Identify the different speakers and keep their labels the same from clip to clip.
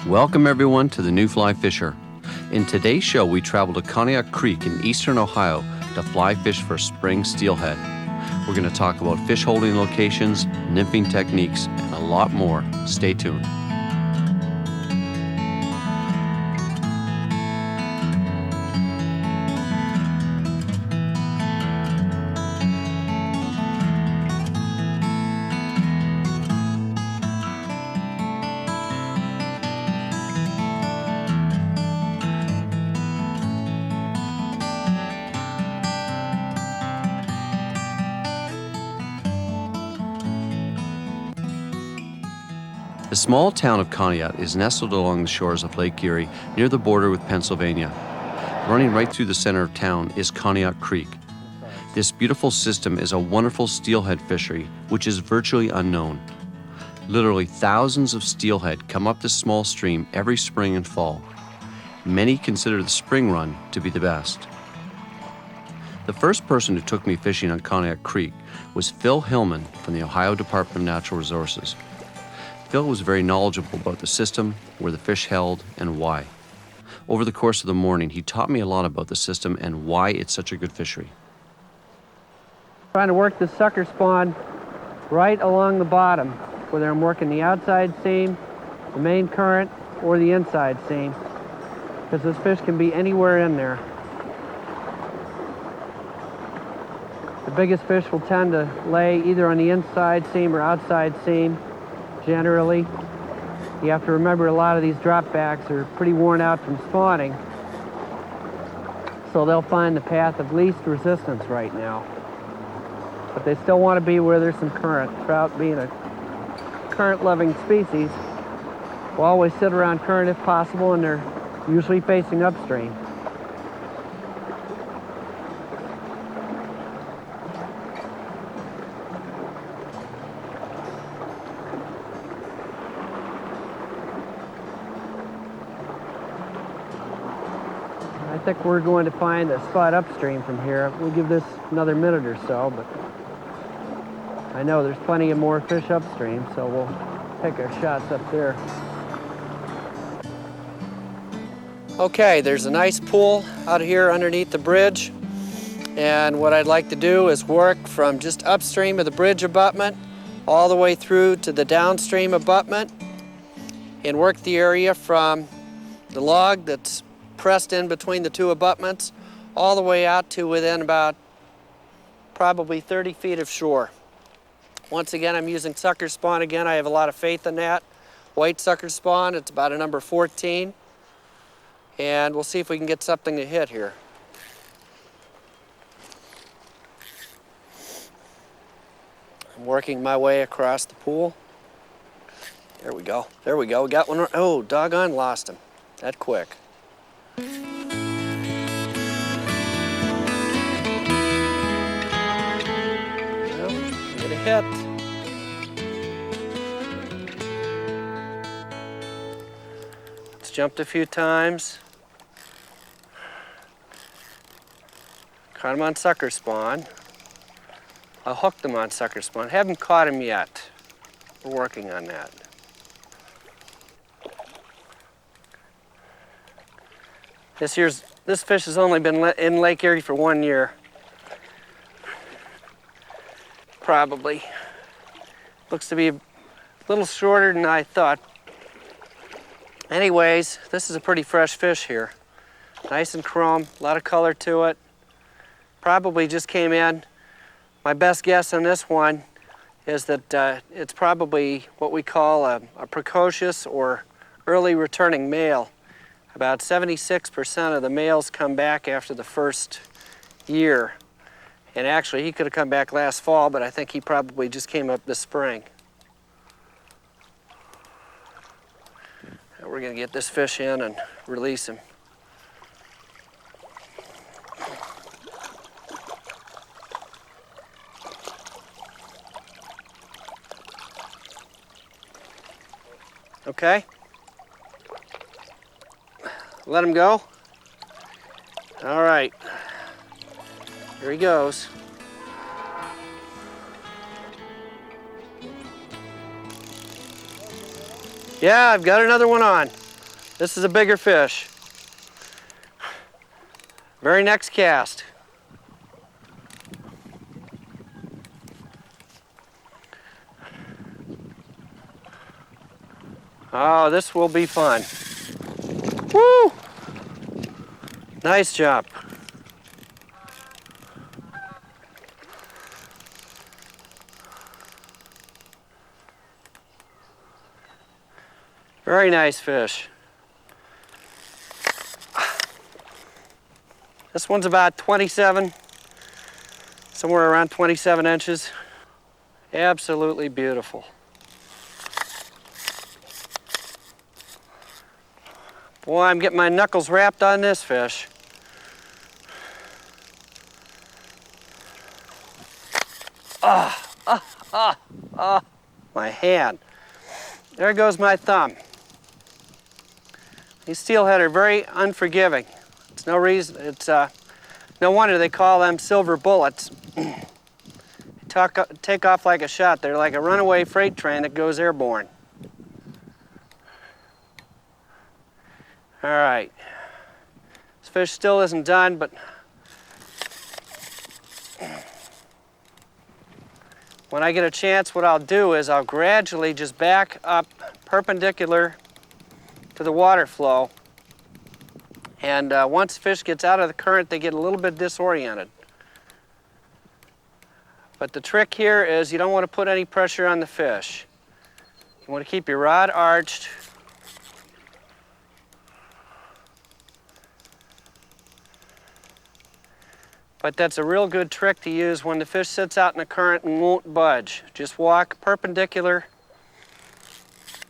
Speaker 1: Welcome everyone to The New Fly Fisher. In today's show, we travel to Conneaut Creek in eastern Ohio to fly fish for spring steelhead. We're going to talk about fish holding locations, nymphing techniques, and a lot more. Stay tuned. The small town of Conneaut is nestled along the shores of Lake Erie near the border with Pennsylvania. Running right through the center of town is Conneaut Creek. This beautiful system is a wonderful steelhead fishery, which is virtually unknown. Literally thousands of steelhead come up this small stream every spring and fall. Many consider the spring run to be the best. The first person who took me fishing on Conneaut Creek was Phil Hillman from the Ohio Department of Natural Resources. Phil was very knowledgeable about the system, where the fish held, and why. Over the course of the morning, he taught me a lot about the system and why it's such a good fishery.
Speaker 2: Trying to work the sucker spawn right along the bottom, whether I'm working the outside seam, the main current, or the inside seam, because this fish can be anywhere in there. The biggest fish will tend to lay either on the inside seam or outside seam. Generally, you have to remember a lot of these dropbacks are pretty worn out from spawning, so they'll find the path of least resistance right now. But they still want to be where there's some current. Trout, being a current-loving species, will always sit around current if possible, and they're usually facing upstream. I think we're going to find a spot upstream from here. We'll give this another minute or so, but I know there's plenty of more fish upstream, so we'll take our shots up there. Okay, there's a nice pool out here underneath the bridge, and what I'd like to do is work from just upstream of the bridge abutment all the way through to the downstream abutment and work the area from the log that's pressed in between the two abutments all the way out to within about probably 30 feet of shore. Once again, I'm using sucker spawn again. I have a lot of faith in that. White sucker spawn, it's about a number 14. And we'll see if we can get something to hit here. I'm working my way across the pool. There we go. There we go. We got one. Oh, doggone, lost him. That quick. Get a hit. It's jumped a few times. Caught him on sucker spawn. I hooked him on sucker spawn. Haven't caught him yet. We're working on that. This fish has only been in Lake Erie for 1 year. Probably. Looks to be a little shorter than I thought. Anyways, this is a pretty fresh fish here. Nice and chrome, a lot of color to it. Probably just came in. My best guess on this one is that it's probably what we call a precocious or early returning male. About 76% of the males come back after the first year. And actually, he could have come back last fall, but I think he probably just came up this spring. Now we're going to get this fish in and release him. Okay. Let him go. All right. Here he goes. Yeah, I've got another one on. This is a bigger fish. Very next cast. Oh, this will be fun. Woo! Nice job. Very nice fish. This one's about 27, somewhere around 27 inches. Absolutely beautiful. Boy, I'm getting my knuckles wrapped on this fish. My hand. There goes my thumb. These steelhead are very unforgiving. It's no reason, it's no wonder they call them silver bullets. They take off like a shot. They're like a runaway freight train that goes airborne. All right. This fish still isn't done, but when I get a chance, what I'll do is I'll gradually just back up perpendicular to the water flow. And once the fish gets out of the current, they get a little bit disoriented. But the trick here is you don't want to put any pressure on the fish. You want to keep your rod arched. But that's a real good trick to use when the fish sits out in the current and won't budge. Just walk perpendicular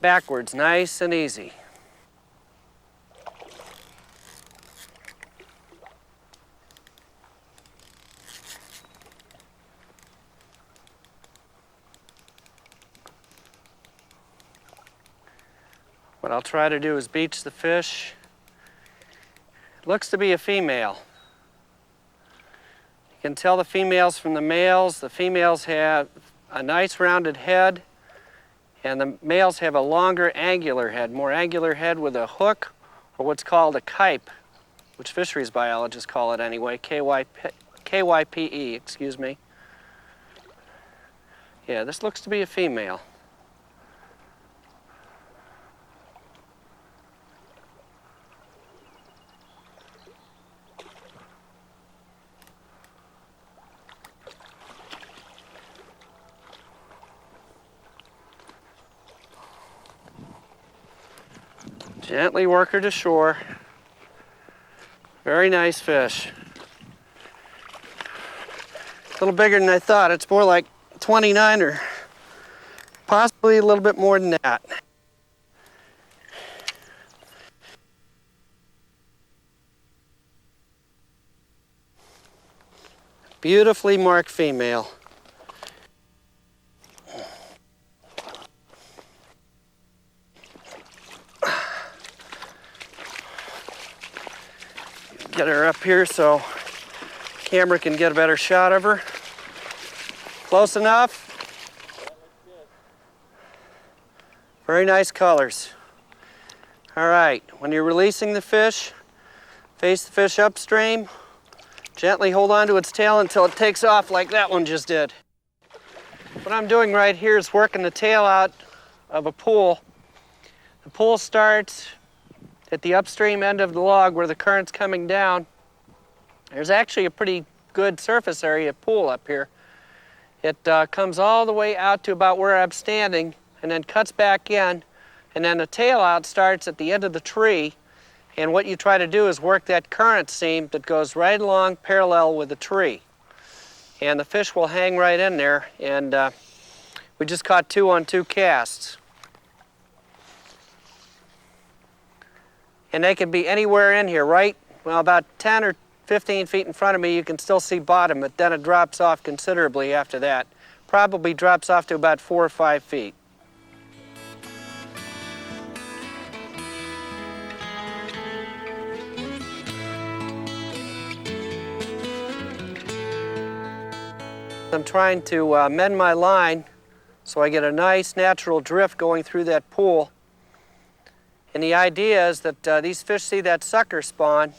Speaker 2: backwards, nice and easy. What I'll try to do is beach the fish. It looks to be a female. You can tell the females from the males. The females have a nice rounded head, and the males have a longer angular head, more angular head with a hook, or what's called a kype, which fisheries biologists call it anyway, KYPE, excuse me. Yeah, this looks to be a female. Gently work her to shore. Very nice fish. A little bigger than I thought. It's more like 29 or possibly a little bit more than that. Beautifully marked female. Get her up here so the camera can get a better shot of her. Close enough? Very nice colors. All right, when you're releasing the fish, face the fish upstream. Gently hold on to its tail until it takes off like that one just did. What I'm doing right here is working the tail out of a pool. The pool starts at the upstream end of the log where the current's coming down. There's actually a pretty good surface area pool up here. It comes all the way out to about where I'm standing and then cuts back in, and then the tail out starts at the end of the tree, and what you try to do is work that current seam that goes right along parallel with the tree. And the fish will hang right in there, and we just caught 2 on 2 casts. And they can be anywhere in here, right? Well, about 10 or 15 feet in front of me, you can still see bottom, but then it drops off considerably after that. Probably drops off to about 4 or 5 feet. I'm trying to mend my line so I get a nice natural drift going through that pool. And the idea is that these fish see that sucker spawn,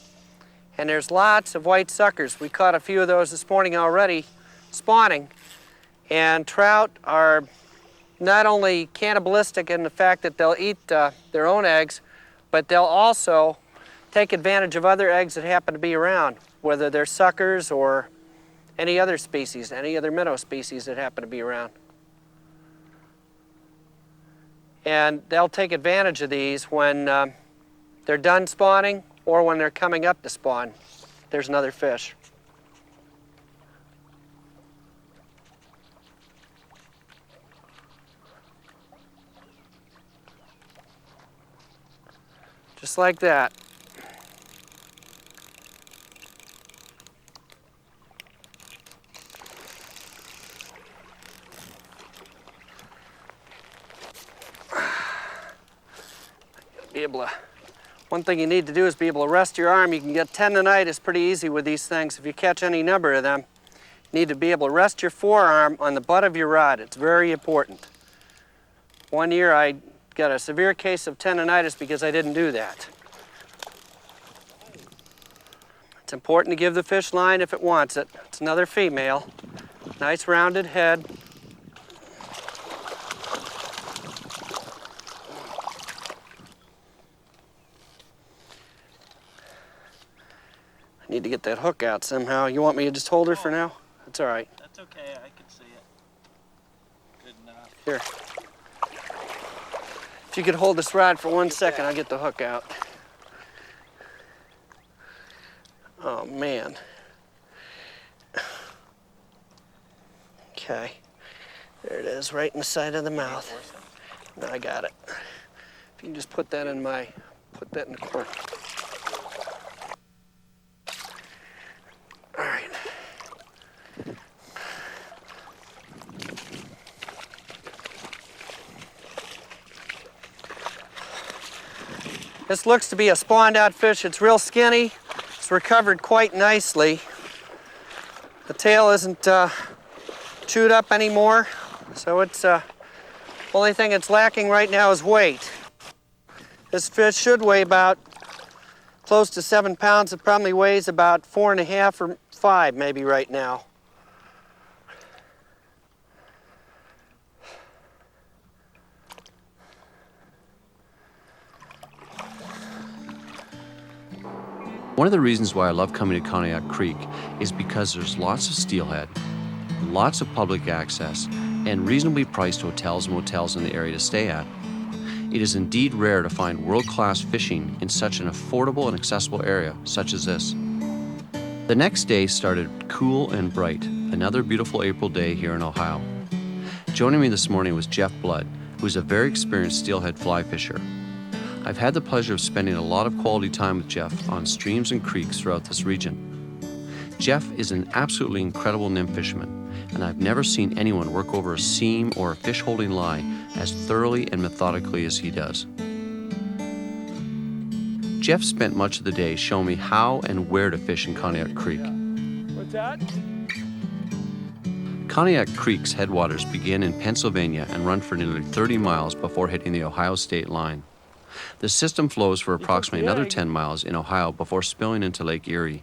Speaker 2: and there's lots of white suckers. We caught a few of those this morning already spawning. And trout are not only cannibalistic in the fact that they'll eat their own eggs, but they'll also take advantage of other eggs that happen to be around, whether they're suckers or any other species, any other minnow species that happen to be around. And they'll take advantage of these when they're done spawning or when they're coming up to spawn. There's another fish. Just like that. Be able to, one thing you need to do is be able to rest your arm. You can get tendonitis pretty easy with these things. If you catch any number of them, you need to be able to rest your forearm on the butt of your rod. It's very important. One year I got a severe case of tendonitis because I didn't do that. It's important to give the fish line if it wants it. It's another female. Nice rounded head. I need to get that hook out somehow. You want me to just hold her for now? That's all right.
Speaker 3: That's okay, I can see it. Good enough.
Speaker 2: Here. If you could hold this rod for 1 second, I'll get the hook out. Oh, man. Okay. There it is, right in the side of the mouth. No, I got it. If you can just put that in the corner. All right. This looks to be a spawned out fish. It's real skinny. It's recovered quite nicely. The tail isn't chewed up anymore, so it's only thing it's lacking right now is weight. This fish should weigh about close to 7 pounds. It probably weighs about 4.5 or 5 maybe right now.
Speaker 1: One of the reasons why I love coming to Conneaut Creek is because there's lots of steelhead, lots of public access, and reasonably priced hotels and motels in the area to stay at. It is indeed rare to find world-class fishing in such an affordable and accessible area such as this. The next day started cool and bright, another beautiful April day here in Ohio. Joining me this morning was Jeff Blood, who is a very experienced steelhead fly fisher. I've had the pleasure of spending a lot of quality time with Jeff on streams and creeks throughout this region. Jeff is an absolutely incredible nymph fisherman, and I've never seen anyone work over a seam or a fish holding line as thoroughly and methodically as he does. Jeff spent much of the day showing me how and where to fish in Conneaut Creek.
Speaker 4: What's that?
Speaker 1: Conneaut Creek's headwaters begin in Pennsylvania and run for nearly 30 miles before hitting the Ohio state line. The system flows for approximately another 10 miles in Ohio before spilling into Lake Erie.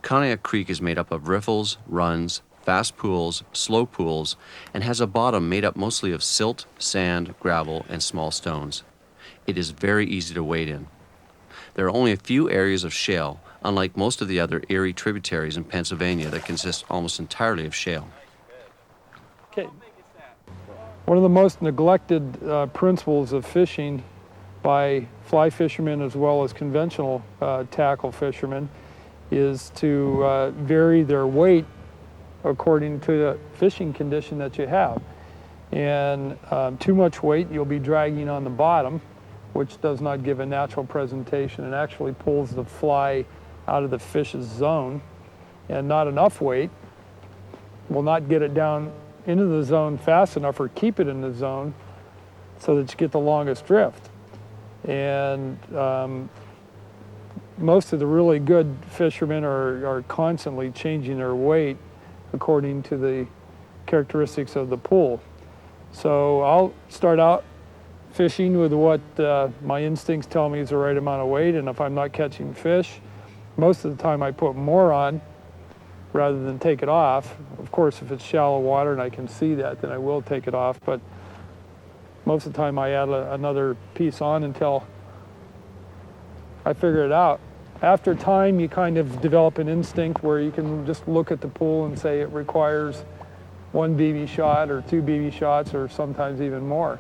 Speaker 1: Conneaut Creek is made up of riffles, runs, fast pools, slow pools, and has a bottom made up mostly of silt, sand, gravel, and small stones. It is very easy to wade in. There are only a few areas of shale, unlike most of the other Erie tributaries in Pennsylvania that consist almost entirely of shale.
Speaker 4: Okay. One of the most neglected principles of fishing by fly fishermen as well as conventional tackle fishermen is to vary their weight according to the fishing condition that you have. And too much weight, you'll be dragging on the bottom, which does not give a natural presentation and actually pulls the fly out of the fish's zone. And not enough weight will not get it down into the zone fast enough or keep it in the zone so that you get the longest drift. And most of the really good fishermen are constantly changing their weight according to the characteristics of the pool. So I'll start out fishing with what my instincts tell me is the right amount of weight, and if I'm not catching fish, most of the time I put more on rather than take it off. Of course, if it's shallow water and I can see that, then I will take it off, but most of the time I add another piece on until I figure it out. After time, you kind of develop an instinct where you can just look at the pool and say it requires 1 BB shot or 2 BB shots or sometimes even more.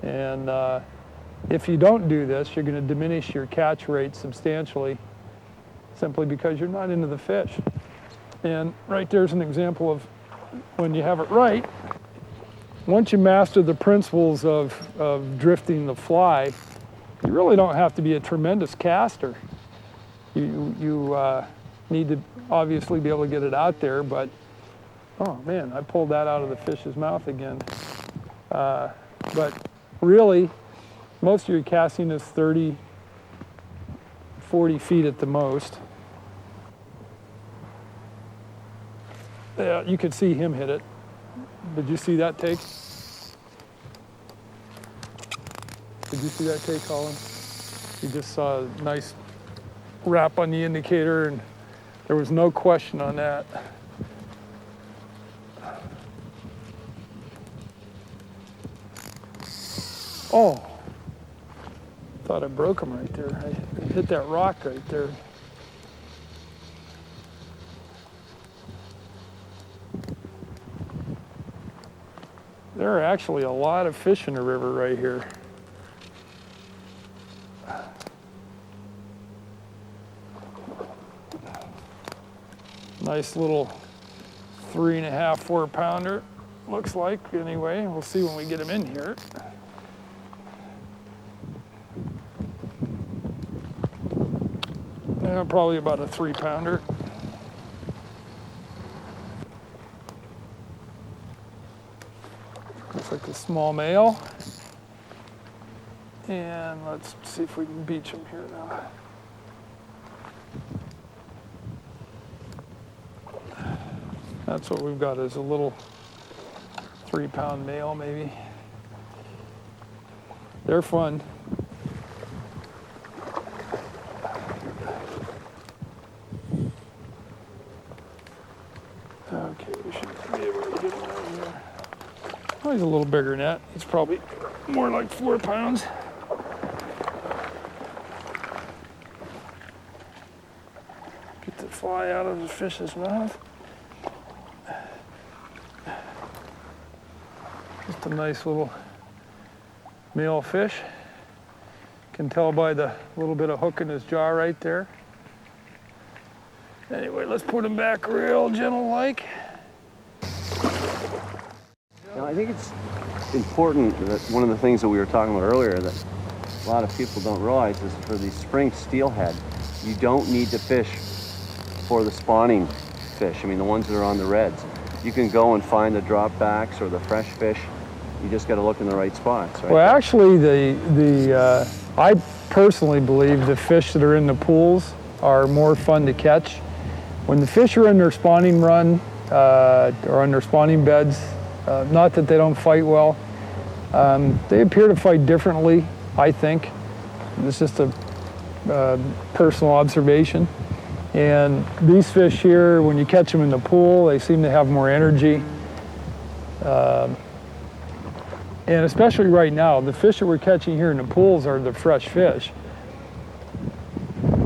Speaker 4: And if you don't do this, you're going to diminish your catch rate substantially simply because you're not into the fish. And right there's an example of when you have it right. Once you master the principles of drifting the fly, you really don't have to be a tremendous caster. You need to obviously be able to get it out there, but oh man, I pulled that out of the fish's mouth again. But really, most of your casting is 30, 40 feet at the most. Yeah, you could see him hit it. Did you see that take? Did you see that take, Colin? You just saw a nice wrap on the indicator, and there was no question on that. Oh, thought I broke him right there. I hit that rock right there. There are actually a lot of fish in the river right here. Nice little 3.5, 4 pounder, looks like, anyway. We'll see when we get him in here. Yeah, probably about a 3 pounder. Looks like a small male. And let's see if we can beach him here now. That's what we've got, is a little 3-pound male, maybe. They're fun. Okay, we should be able to get him out here. Oh, he's a little bigger than that. He's probably more like 4 pounds. Get the fly out of the fish's mouth. Just a nice little male fish. Can tell by the little bit of hook in his jaw right there. Anyway, let's put him back real gentle-like.
Speaker 1: Now, I think it's important that one of the things that we were talking about earlier that a lot of people don't realize is for these spring steelhead, you don't need to fish for the spawning fish. I mean, the ones that are on the reds. You can go and find the drop backs or the fresh fish. You just got to look in the right spots, right?
Speaker 4: Well, actually, I personally believe the fish that are in the pools are more fun to catch. When the fish are in their spawning run or on their spawning beds, not that they don't fight well, they appear to fight differently, I think. It's just a personal observation. And these fish here, when you catch them in the pool, they seem to have more energy. And especially right now, the fish that we're catching here in the pools are the fresh fish.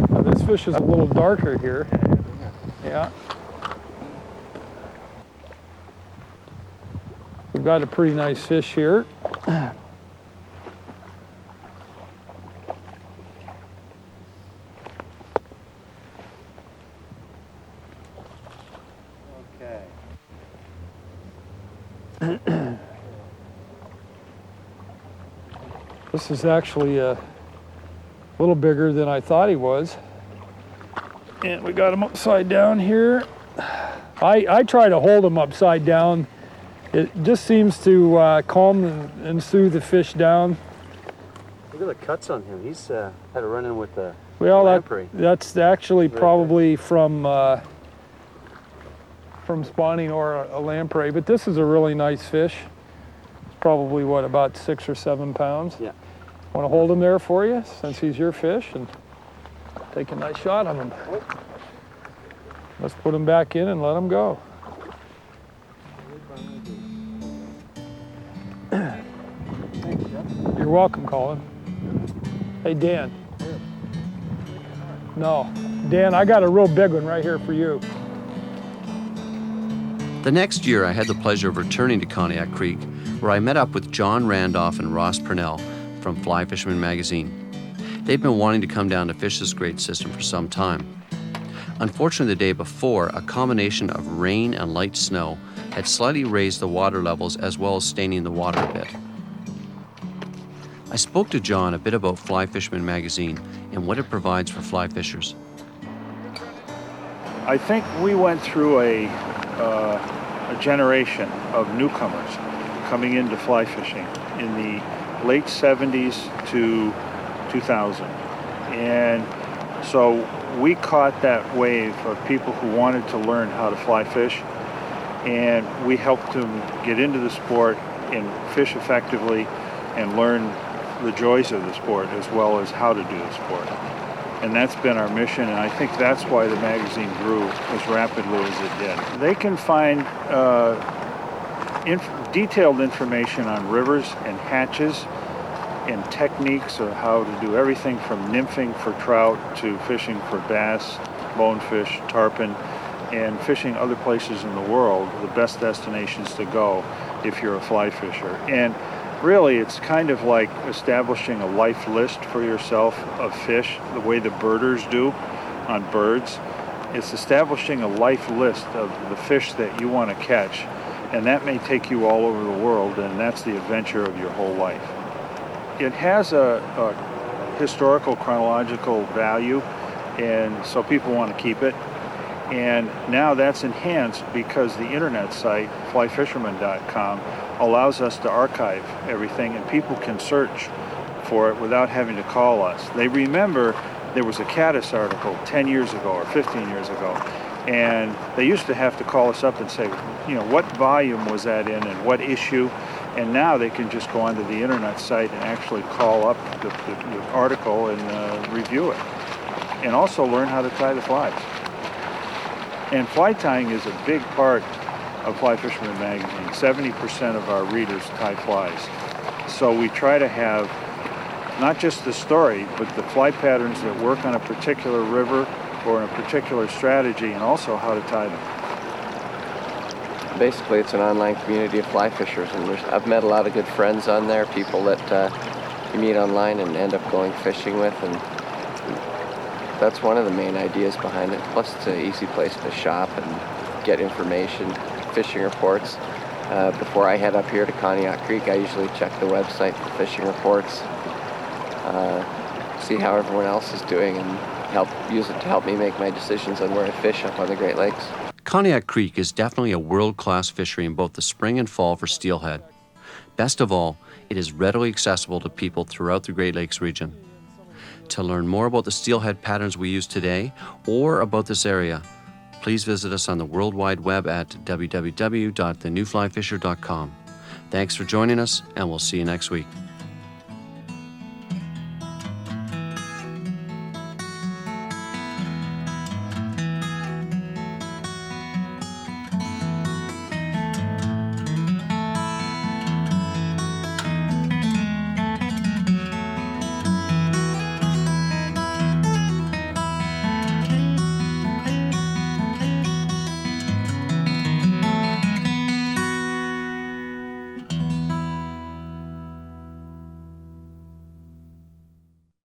Speaker 4: Now, this fish is a little darker here. Yeah. We've got a pretty nice fish here. This is actually a little bigger than I thought he was. And we got him upside down here. I try to hold him upside down. It just seems to calm and soothe the fish down.
Speaker 1: Look at the cuts on him. He's had a run-in with the
Speaker 4: lamprey. That's actually probably from spawning or a lamprey, but this is a really nice fish. probably, what, about 6 or 7 pounds?
Speaker 2: Yeah.
Speaker 4: Want to hold him there for you, since he's your fish, and take a nice shot on him. Let's put him back in and let him go. You're welcome, Colin. Hey, Dan. No. Dan, I got a real big one right here for you.
Speaker 1: The next year, I had the pleasure of returning to Conneaut Creek, where I met up with John Randolph and Ross Purnell from Fly Fisherman magazine. They'd been wanting to come down to fish this great system for some time. Unfortunately, the day before, a combination of rain and light snow had slightly raised the water levels as well as staining the water a bit. I spoke to John a bit about Fly Fisherman magazine and what it provides for fly fishers.
Speaker 5: I think we went through a generation of newcomers coming into fly fishing in the late 70s to 2000. And so we caught that wave of people who wanted to learn how to fly fish, and we helped them get into the sport and fish effectively and learn the joys of the sport as well as how to do the sport. And that's been our mission, and I think that's why the magazine grew as rapidly as it did. They can find detailed information on rivers and hatches and techniques of how to do everything from nymphing for trout to fishing for bass, bonefish, tarpon, and fishing other places in the world, the best destinations to go if you're a fly fisher. And really, it's kind of like establishing a life list for yourself of fish, the way the birders do on birds. It's establishing a life list of the fish that you want to catch, and that may take you all over the world, and that's the adventure of your whole life. It has a historical, chronological value, and so people want to keep it. And now that's enhanced because the internet site, flyfisherman.com, allows us to archive everything, and people can search for it without having to call us. They remember there was a Caddis article 10 years ago or 15 years ago, and they used to have to call us up and say, you know, what volume was that in and what issue? And now they can just go onto the internet site and actually call up the article and review it, and also learn how to tie the flies. And fly tying is a big part of Fly Fisherman magazine. 70% of our readers tie flies. So we try to have not just the story, but the fly patterns that work on a particular river or in a particular strategy, and also how to tie them.
Speaker 6: Basically, it's an online community of fly fishers, and I've met a lot of good friends on there, people that you meet online and end up going fishing with, and that's one of the main ideas behind it. Plus, it's an easy place to shop and get information, fishing reports. Before I head up here to Conneaut Creek, I usually check the website for fishing reports, see how everyone else is doing, and use it to help me make my decisions on where to fish up on the Great Lakes.
Speaker 1: Conneaut Creek is definitely a world-class fishery in both the spring and fall for steelhead. Best of all, it is readily accessible to people throughout the Great Lakes region. To learn more about the steelhead patterns we use today or about this area, please visit us on the World Wide Web at www.thenewflyfisher.com. Thanks for joining us, and we'll see you next week.